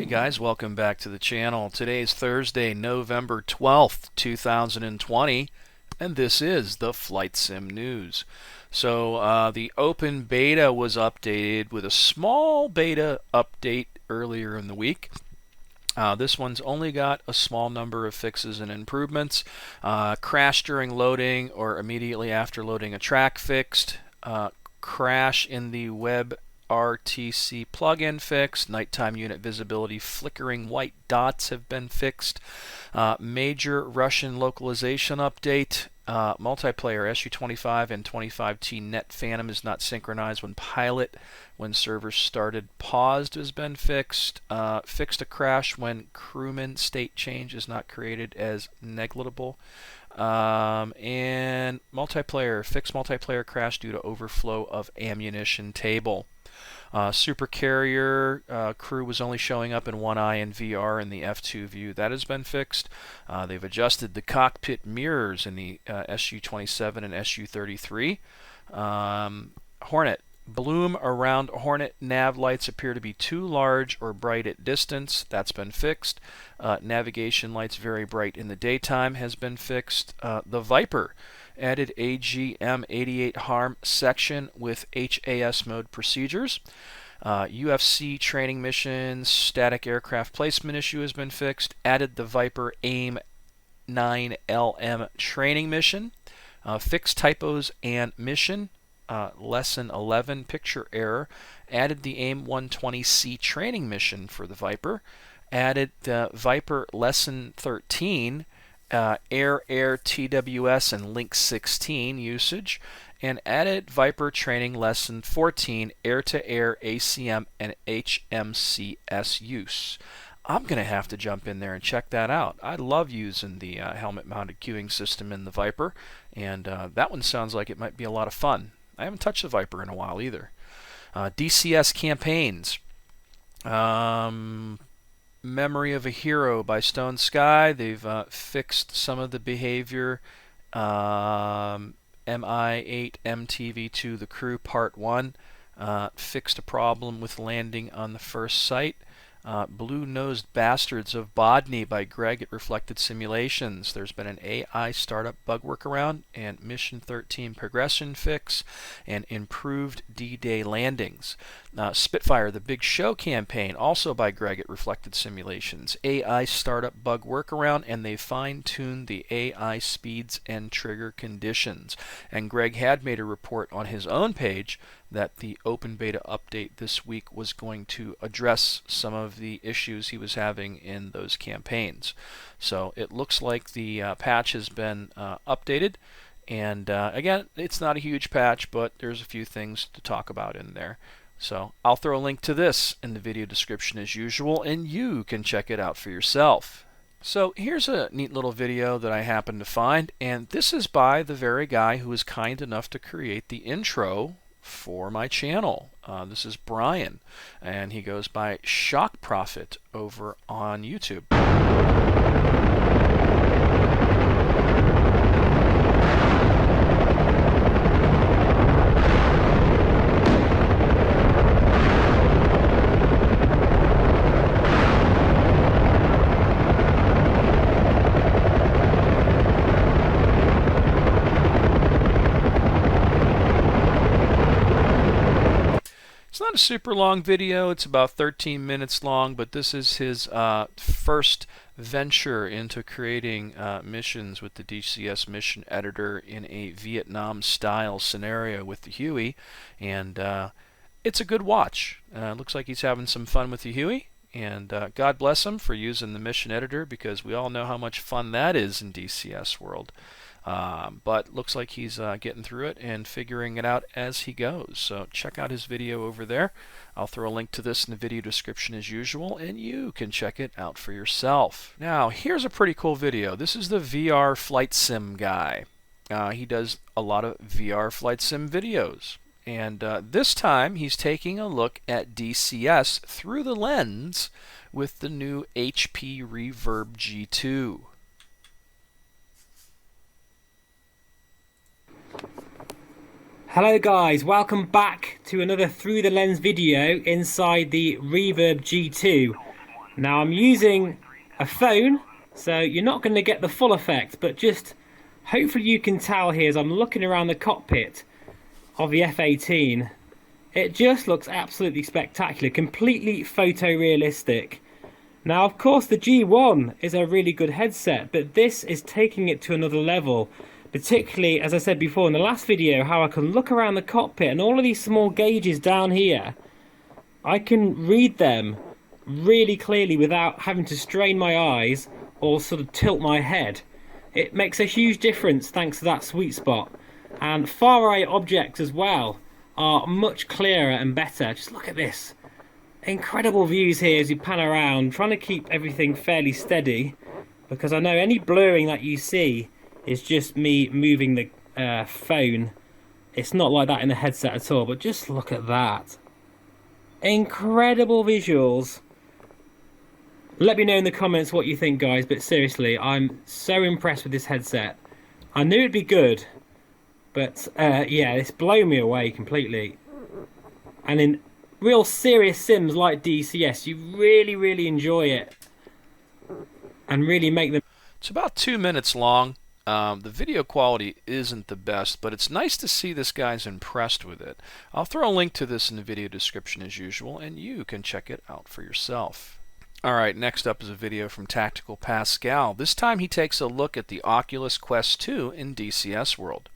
guys, welcome back to the channel. Today is Thursday, November 12th, 2020, and this is the Flight Sim News. So the open beta was updated with a small beta update earlier in the week. This one's only got a small number of fixes and improvements. Crash during loading or immediately after loading a track fixed. Crash in the WebRTC plugin fixed. Nighttime unit visibility flickering white dots have been fixed. Major Russian localization update. Multiplayer SU-25 and 25T net phantom is not synchronized when pilot. When servers started paused has been fixed. Fixed a crash when crewman state change is not created as negligible. And multiplayer, fixed multiplayer crash due to overflow of ammunition table. Super Carrier crew was only showing up in one eye in VR in the F2 view. That has been fixed. They've adjusted the cockpit mirrors in the SU-27 and SU-33. Hornet. Bloom around Hornet nav lights appear to be too large or bright at distance. That's been fixed. Navigation lights very bright in the daytime has been fixed. The Viper added AGM-88 harm section with HAS mode procedures. UFC training missions, static aircraft placement issue has been fixed. Added the Viper AIM 9LM training mission. Fixed typos and mission. Lesson 11 picture error. Added the AIM 120C training mission for the Viper. Added the Viper lesson 13 air TWS and link 16 usage, and added Viper training lesson 14 air-to-air ACM and HMCS use. I'm going to have to jump in there and check that out. I love using the helmet-mounted queuing system in the Viper, and that one sounds like it might be a lot of fun. I haven't touched the Viper in a while either. DCS campaigns. Memory of a Hero by Stone Sky. They've fixed some of the behavior. MI8 MTV2 The Crew Part 1. Fixed a problem with landing on the first site. Blue-Nosed Bastards of Bodney by Greg at Reflected Simulations. There's been an AI startup bug workaround and Mission 13 progression fix and improved D-Day landings. Spitfire, the Big Show campaign, also by Greg at Reflected Simulations. AI startup bug workaround, and they fine-tuned the AI speeds and trigger conditions. And Greg had made a report on his own page that the open beta update this week was going to address some of the issues he was having in those campaigns. So it looks like the patch has been updated, and again, it's not a huge patch, but there's a few things to talk about in there. So I'll throw a link to this in the video description as usual, and you can check it out for yourself. So here's a neat little video that I happened to find, and this is by the very guy who was kind enough to create the intro for my channel. This is Brian, and he goes by Shock Prophet over on YouTube. It's not a super long video, it's about 13 minutes long, but this is his first venture into creating missions with the DCS mission editor in a Vietnam style scenario with the Huey, and it's a good watch. Looks like he's having some fun with the Huey, and God bless him for using the mission editor, because we all know how much fun that is in DCS world. But looks like he's getting through it and figuring it out as he goes. So check out his video over there. I'll throw a link to this in the video description as usual, and you can check it out for yourself. Now, here's a pretty cool video. This is the VR flight sim guy. He does a lot of VR flight sim videos. And this time, he's taking a look at DCS through the lens with the new HP Reverb G2. Hello guys, welcome back to another Through the Lens video inside the Reverb G2. Now I'm using a phone, so you're not going to get the full effect, but just hopefully you can tell here as I'm looking around the cockpit of the F-18, it just looks absolutely spectacular, completely photorealistic. Now, of course, the G1 is a really good headset, but this is taking it to another level. Particularly, as I said before in the last video, how I can look around the cockpit and all of these small gauges down here, I can read them really clearly without having to strain my eyes or sort of tilt my head. It makes a huge difference thanks to that sweet spot. And far-away objects as well are much clearer and better. Just look at this. Incredible views here as you pan around, trying to keep everything fairly steady, because I know any blurring that you see is just me moving the phone. It's not like that in the headset at all, but just look at that. Incredible visuals. Let me know in the comments what you think, guys, but seriously, I'm so impressed with this headset. I knew it'd be good, but yeah, it's blown me away completely. And in real serious sims like DCS, you really enjoy it and really make them. It's about 2 minutes long. The video quality isn't the best, but it's nice to see this guy's impressed with it. I'll throw a link to this in the video description as usual, and you can check it out for yourself. Alright, next up is a video from Tactical Pascale. This time he takes a look at the Oculus Quest 2 in DCS World.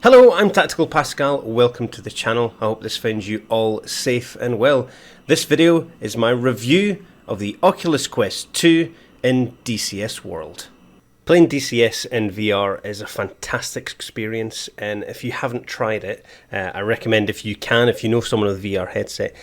Hello, I'm Tactical Pascale. Welcome to the channel. I hope this finds you all safe and well. This video is my review of the Oculus Quest 2 in DCS World. Playing DCS in VR is a fantastic experience, and if you haven't tried it, I recommend if you know someone with a VR headset,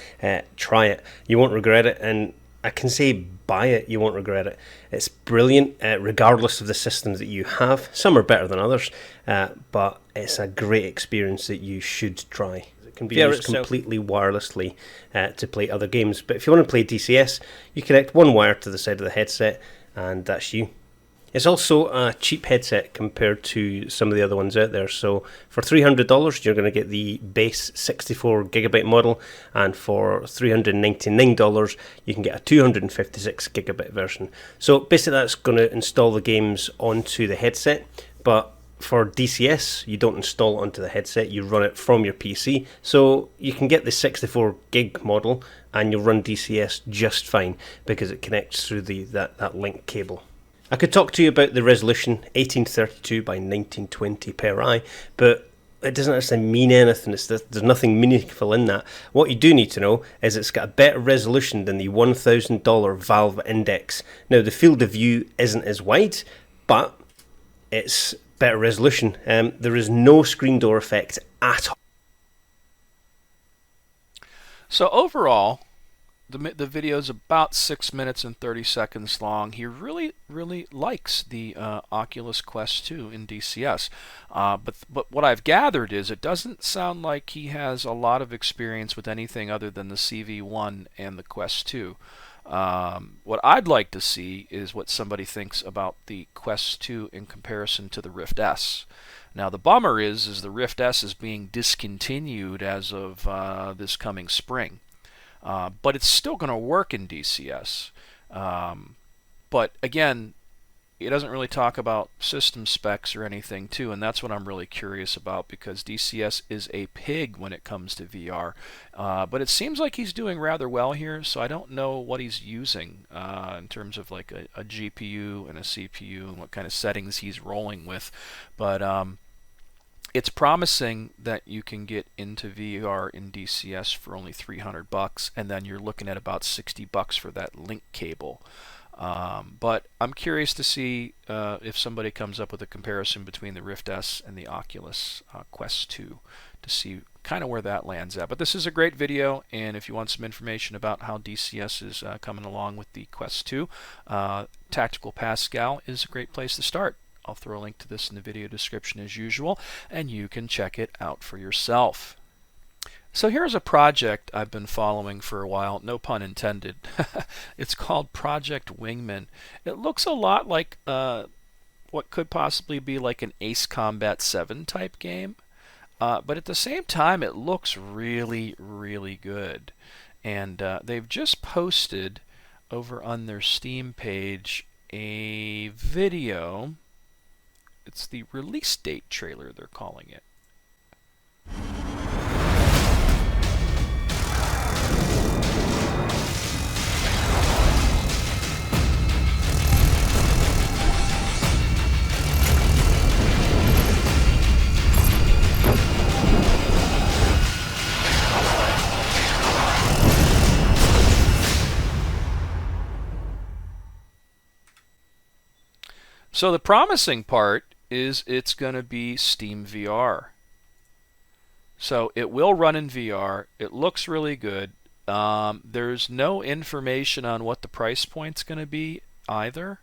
try it. You won't regret it, and I can say buy it, you won't regret it. It's brilliant, regardless of the systems that you have. Some are better than others, but it's a great experience that you should try. It can be used completely wirelessly to play other games, but if you want to play DCS, you connect one wire to the side of the headset, and that's you. It's also a cheap headset compared to some of the other ones out there. So for $300, you're going to get the base 64GB model, and for $399, you can get a 256GB version. So basically that's going to install the games onto the headset, but for DCS, you don't install it onto the headset, you run it from your PC. So you can get the 64GB model and you'll run DCS just fine because it connects through that link cable. I could talk to you about the resolution, 1832 by 1920 per eye, but it doesn't actually mean anything. There's nothing meaningful in that. What you do need to know is it's got a better resolution than the $1,000 Valve Index. Now, the field of view isn't as wide, but it's better resolution. There is no screen door effect at all. So overall, the video is about 6 minutes and 30 seconds long. He really likes the Oculus Quest 2 in DCS. But what I've gathered is it doesn't sound like he has a lot of experience with anything other than the CV1 and the Quest 2. What I'd like to see is what somebody thinks about the Quest 2 in comparison to the Rift S. Now the bummer is the Rift S is being discontinued as of this coming spring. But it's still going to work in DCS. But again, it doesn't really talk about system specs or anything too, and that's what I'm really curious about, because DCS is a pig when it comes to VR. But it seems like he's doing rather well here, so I don't know what he's using in terms of like a GPU and a CPU and what kind of settings he's rolling with. But it's promising that you can get into VR in DCS for only $300, and then you're looking at about $60 for that link cable. But I'm curious to see if somebody comes up with a comparison between the Rift S and the Oculus Quest 2 to see kind of where that lands at. But this is a great video, and if you want some information about how DCS is coming along with the Quest 2, Tactical Pascale is a great place to start. I'll throw a link to this in the video description as usual, and you can check it out for yourself. So here's a project I've been following for a while, no pun intended. It's called Project Wingman. It looks a lot like what could possibly be like an Ace Combat 7 type game, but at the same time it looks really, really good. And they've just posted over on their Steam page a video. It's the release date trailer, they're calling it. So the promising part is it's going to be Steam VR. So it will run in VR. It looks really good. There's no information on what the price point's going to be either.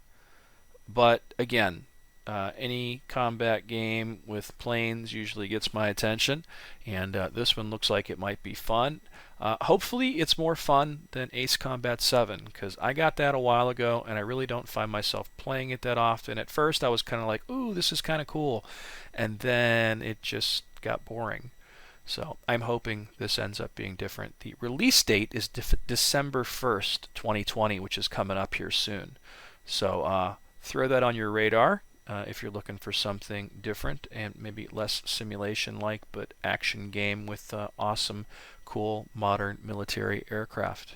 But again, any combat game with planes usually gets my attention, and this one looks like it might be fun. Hopefully it's more fun than Ace Combat 7, because I got that a while ago and I really don't find myself playing it that often. At first I was kind of like, ooh, this is kind of cool, and then it just got boring. So I'm hoping this ends up being different. The release date is December 1st, 2020, which is coming up here soon. So throw that on your radar if you're looking for something different and maybe less simulation-like, but action game with awesome, cool, modern military aircraft.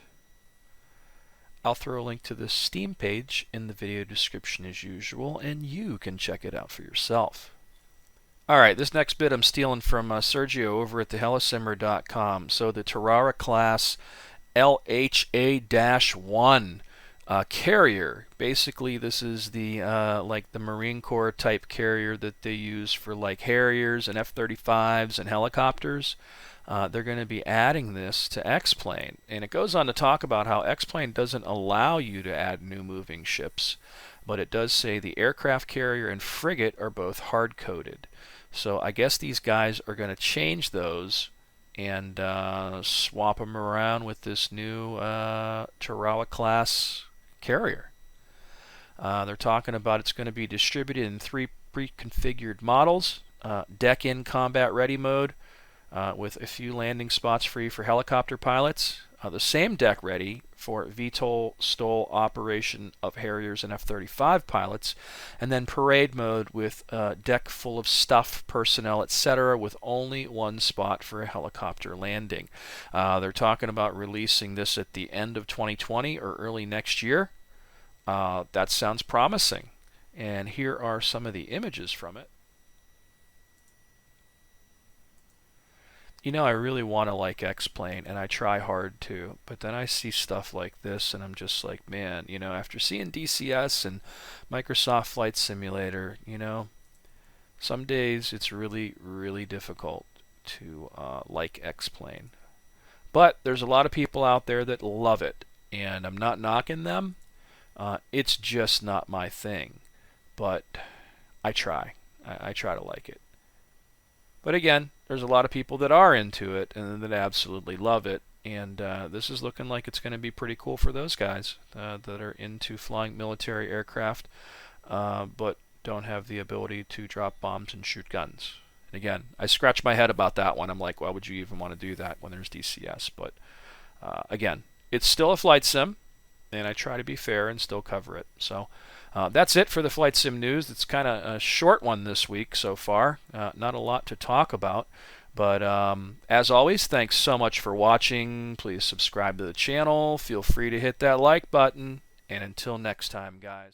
I'll throw a link to the Steam page in the video description as usual, and you can check it out for yourself. Alright, this next bit I'm stealing from Sergio over at the Helisimmer.com. So the Tarawa class LHA-1 carrier. Basically, this is the like the Marine Corps type carrier that they use for like Harriers and F-35s and helicopters. They're going to be adding this to XPlane, and it goes on to talk about how XPlane doesn't allow you to add new moving ships, but it does say the aircraft carrier and frigate are both hard-coded. So I guess these guys are going to change those and swap them around with this new Tarawa class carrier. They're talking about it's going to be distributed in 3 pre-configured models, Dec1 combat ready mode with a few landing spots free for helicopter pilots, the same deck ready for VTOL STOL operation of Harriers and F-35 pilots, and then parade mode with deck full of stuff, personnel, etc., with only 1 spot for a helicopter landing. They're talking about releasing this at the end of 2020 or early next year. That sounds promising, and here are some of the images from it. You know, I really want to like XPlane, and I try hard to, but then I see stuff like this, and I'm just like, man, you know, after seeing DCS and Microsoft Flight Simulator, you know, some days it's really, really difficult to like XPlane. But there's a lot of people out there that love it, and I'm not knocking them. It's just not my thing, but I try. I try to like it. But again, there's a lot of people that are into it and that absolutely love it, and this is looking like it's going to be pretty cool for those guys that are into flying military aircraft but don't have the ability to drop bombs and shoot guns. And again, I scratch my head about that one. I'm like, why would you even want to do that when there's DCS? But again, it's still a flight sim, and I try to be fair and still cover it. So that's it for the Flight Sim news. It's kind of a short one this week so far. Not a lot to talk about. But as always, thanks so much for watching. Please subscribe to the channel. Feel free to hit that like button. And until next time, guys.